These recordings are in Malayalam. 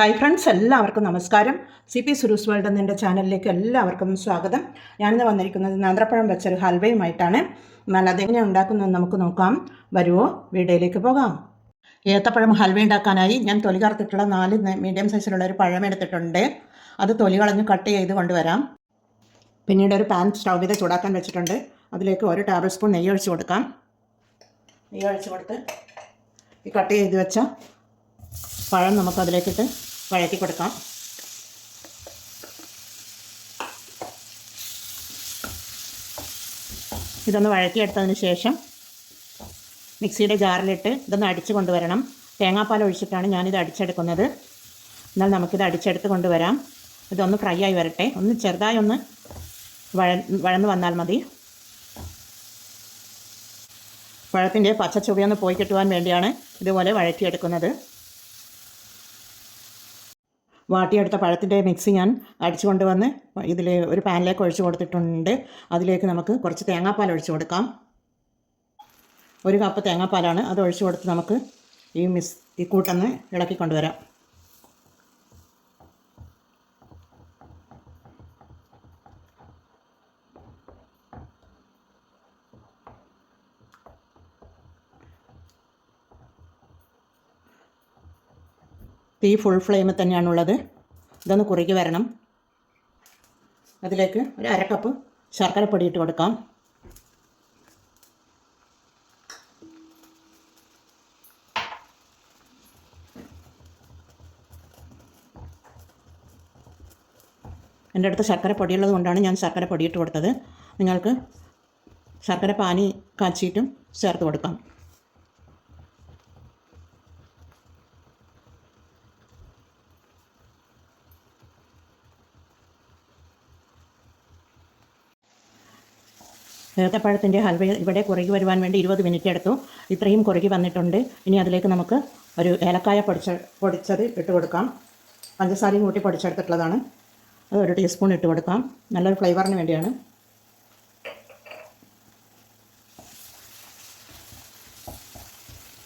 ഹായ് ഫ്രണ്ട്സ്, എല്ലാവർക്കും നമസ്കാരം. സി പി സുരൂസ് വേൾഡ് എന്ന ചാനലിലേക്ക് എല്ലാവർക്കും സ്വാഗതം. ഞാനിന്ന് വന്നിരിക്കുന്നത് നേന്ത്രപ്പഴം വെച്ചൊരു ഹൽവയുമായിട്ടാണ്. എന്നാൽ അതെങ്ങനെ ഉണ്ടാക്കുന്നതെന്ന് നമുക്ക് നോക്കാം. വരുമോ, വീഡിയോയിലേക്ക് പോകാം. ഏത്തപ്പഴം ഹൽവ ഉണ്ടാക്കാനായി ഞാൻ തൊലി കറുത്തിട്ടുള്ള 4 മീഡിയം സൈസിലുള്ള ഒരു പഴം എടുത്തിട്ടുണ്ട്. അത് തൊലി കളഞ്ഞ് കട്ട് ചെയ്ത് കൊണ്ടുവരാം. പിന്നീട് ഒരു പാൻ സ്റ്റൗ ചെയ്ത് ചൂടാക്കാൻ വെച്ചിട്ടുണ്ട്. അതിലേക്ക് 1 ടേബിൾ സ്പൂൺ നെയ്യ് ഒഴിച്ച് കൊടുക്കാം. നെയ്യ് ഒഴിച്ച് കൊടുത്ത് ഈ കട്ട് ചെയ്ത് വെച്ച പഴം നമുക്കതിലേക്കിട്ട് വഴറ്റി കൊടുക്കാം. ഇതൊന്ന് വഴറ്റിയെടുത്തതിന് ശേഷം മിക്സിയുടെ ജാറിലിട്ട് ഇതൊന്ന് അടിച്ച് കൊണ്ടുവരണം. തേങ്ങാപ്പാൽ ഒഴിച്ചിട്ടാണ് ഞാനിത് അടിച്ചെടുക്കുന്നത്. എന്നാൽ നമുക്കിത് അടിച്ചെടുത്ത് കൊണ്ടുവരാം. ഇതൊന്ന് ഫ്രൈ ആയി വരട്ടെ. ഒന്ന് ചെറുതായി ഒന്ന് വഴന്ന് വന്നാൽ മതി. പഴത്തിൻ്റെ പച്ച ചുവയൊന്ന് പോയി കിട്ടുവാൻ വേണ്ടിയാണ് ഇതുപോലെ വഴറ്റിയെടുക്കുന്നത്. വാട്ടിയെടുത്ത പഴത്തിൻ്റെ മിക്സി ഞാൻ അടിച്ചു കൊണ്ടുവന്ന് ഇതിൽ ഒരു പാനിലേക്ക് ഒഴിച്ച് കൊടുത്തിട്ടുണ്ട്. അതിലേക്ക് നമുക്ക് കുറച്ച് തേങ്ങാപ്പാൽ ഒഴിച്ച് കൊടുക്കാം. 1 കപ്പ് തേങ്ങാപ്പാലാണ്. അത് ഒഴിച്ച് കൊടുത്ത് നമുക്ക് ഈ കൂട്ടൊന്ന് ഇളക്കി കൊണ്ടുവരാം. തീ ഫുൾ ഫ്ലെയിമിൽ തന്നെയാണുള്ളത്. ഇതൊന്ന് കുറുകി വരണം. അതിലേക്ക് ഒരു 1/2 കപ്പ് ശർക്കരപ്പൊടി ഇട്ട് കൊടുക്കാം. എൻ്റെ അടുത്ത് ശർക്കര പൊടിയുള്ളത് കൊണ്ടാണ് ഞാൻ ശർക്കര പൊടി ഇട്ട് കൊടുത്തത്. നിങ്ങൾക്ക് ശർക്കര പാനി കാച്ചിയിട്ടും ചേർത്ത് കൊടുക്കാം. ഏത്തപ്പഴത്തിൻ്റെ ഹൽവ ഇവിടെ കുറുകി വരുവാൻ വേണ്ടി 20 മിനിറ്റ് എടുത്തു. ഇത്രയും കുറുകി വന്നിട്ടുണ്ട്. ഇനി അതിലേക്ക് നമുക്ക് ഒരു ഏലക്കായ പൊടിച്ചത് ഇട്ട് കൊടുക്കാം. പഞ്ചസാരയും കൂട്ടി പൊടിച്ചെടുത്തിട്ടുള്ളതാണ്. അത് 1 ടീസ്പൂൺ ഇട്ട് കൊടുക്കാം. നല്ലൊരു ഫ്ലേവറിന് വേണ്ടിയാണ്.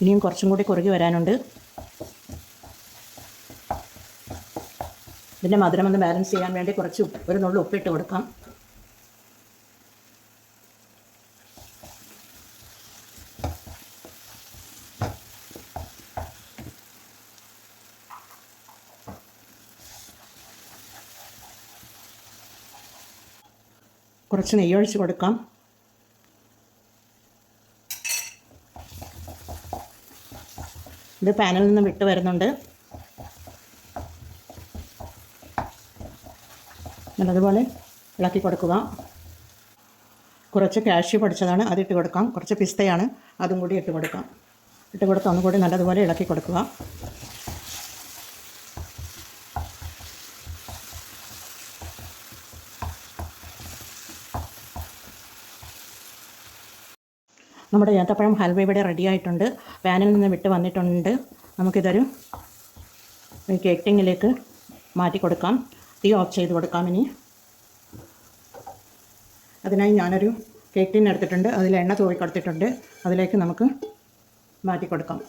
ഇനിയും കുറച്ചും കൂടി കുറുകി വരാനുണ്ട്. ഇതിൻ്റെ മധുരം ഒന്ന് ബാലൻസ് ചെയ്യാൻ വേണ്ടി ഒരു നുള്ളു ഉപ്പിട്ട് കൊടുക്കാം. കുറച്ച് നെയ്യ് ഒഴിച്ച് കൊടുക്കാം. ഇത് പാനിൽ നിന്ന് വിട്ട് വരുന്നുണ്ട്. നല്ലതുപോലെ ഇളക്കി കൊടുക്കുക. കുറച്ച് കാഷ്യൂ പൊടിച്ചതാണ്, അതിട്ട് കൊടുക്കാം. കുറച്ച് പിസ്തയാണ്, അതും കൂടി ഇട്ട് കൊടുക്കാം. ഇട്ട് കൊടുത്ത് ഒന്നുകൂടി നല്ലതുപോലെ ഇളക്കി കൊടുക്കുക. നമ്മുടെ ഏത്തപ്പഴം ഹൽവ ഇവിടെ റെഡി ആയിട്ടുണ്ട്. പാനിൽ നിന്ന് വിട്ട് വന്നിട്ടുണ്ട്. നമുക്കിതൊരു കേക്ക് ടിന്നിലേക്ക് മാറ്റി കൊടുക്കാം. തീ ഓഫ് ചെയ്ത് കൊടുക്കാം. ഇനി അതിനായി ഞാനൊരു കേക്ക് ടിൻ എടുത്തിട്ടുണ്ട്. അതിൽ എണ്ണ തൂവി കൊടുത്തിട്ടുണ്ട്. അതിലേക്ക് നമുക്ക് മാറ്റി കൊടുക്കാം.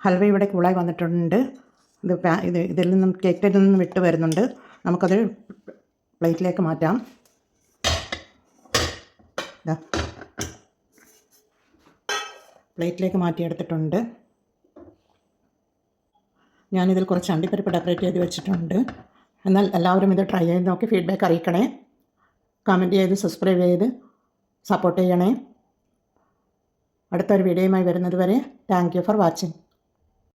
ഹൽവ ഇവിടെ കൂളായി വന്നിട്ടുണ്ട്. ഇതിൽ നിന്നും കേക്ക് ടിന്നിൽ നിന്നും വിട്ട് വരുന്നുണ്ട്. നമുക്കത് പ്ലേറ്റിലേക്ക് മാറ്റാം. പ്ലേറ്റിലേക്ക് മാറ്റിയെടുത്തിട്ടുണ്ട്. ഞാനിതിൽ കുറച്ച് അണ്ടിപ്പരിപ്പ് ഡെക്കറേറ്റ് ചെയ്ത് വെച്ചിട്ടുണ്ട്. എന്നാൽ എല്ലാവരും ഇത് ട്രൈ ചെയ്ത് നോക്കി ഫീഡ്ബാക്ക് അറിയിക്കണേ. കമൻറ്റ് ചെയ്ത് സബ്സ്ക്രൈബ് ചെയ്ത് സപ്പോർട്ട് ചെയ്യണേ. അടുത്തൊരു വീഡിയോയുമായി വരുന്നത് വരെ താങ്ക് യു ഫോർ വാച്ചിങ്.